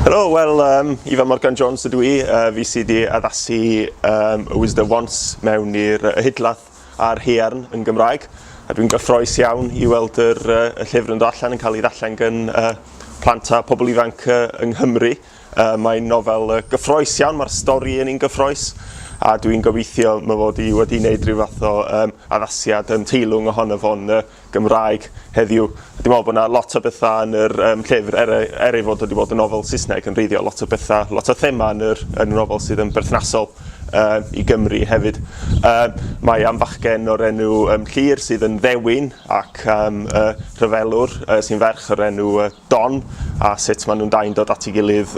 Helo, wel, Ifan Morgan Jones ydw i. Fi sydd wedi addasu A Was There Once mewn i'r hydlaeth a'r haearn yn Gymraeg. A dwi'n gyffroes iawn i weld y llyfr yn dod allan yn cael ei ddarllen gan plant a pobl ifanc yng Nghymru. Mae'n nofel gyffroes iawn, mae'r stori yn un gyffroes. A dwi'n gobeithio mae fod i wedi gwneud rhyw fath o addasiad teilwng ohono fo'n Gymraeg heddiw. Dwi'n meddwl bod yna lot o bethau yn yr llyfr, ei fod wedi bod yn nofel Saesneg yn reiddio, lot o bethau, lot o thema yn y nofel sydd yn berthnasol i Gymru hefyd. Mae am fachgen o'r enw Llyr sydd yn ddewin ac rhyfelwr sy'n ferch o'r enw Don, a sut maen nhw'n dau'n dod at ei gilydd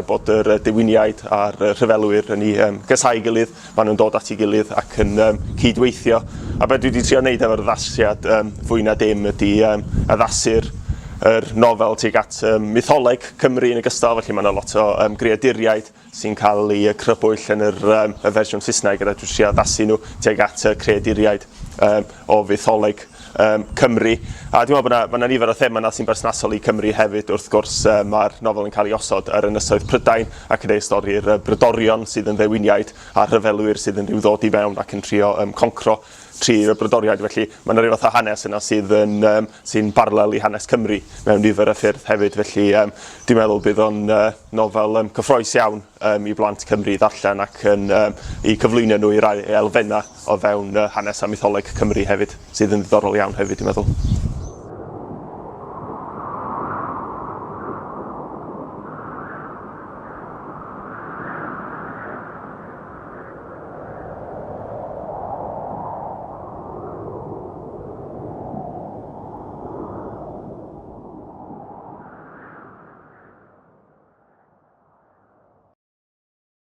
bod yr diwyniaid a'r rhyfelwyr yn ei gysau gilydd, maen nhw'n dod at ei gilydd ac yn cydweithio. A beth dwi wedi trio wneud efo'r addasiad fwy na dim ydy addasu'r nofel tuag at mytholeg Cymru yn ogystal, felly mae yna lot o greaduriaid sy'n cael ei crybwyll yn y fersiwn Saesneg, a dwi'n trio addasu nhw tuag at creaduriaid o fytholeg Cymru. A dwi'n meddwl bod yna nifer o thema yna sy'n berthnasol i Cymru hefyd. Wrth gwrs, mae'r nofel yn cael ei osod ar Ynysoedd Prydain ac yn ei stori'r brydorion sydd yn ddewiniaid a rhyfelwyr sydd yn rhyw ddod i mewn ac yn trio concro tri'r brydoriaid. Felly mae yna ryw fath o hanes yna sy'n paralel i hanes Cymru mewn nifer y ffyrdd hefyd. Felly dwi'n meddwl bydd o'n nofel cyffroes iawn i blant Cymru ddarllen ac i cyflwyno nhw i'r elfennau o fewn hanes a mytholeg Cymru hefyd, sydd yn ddiddorol iawn hefyd, dwi'n meddwl.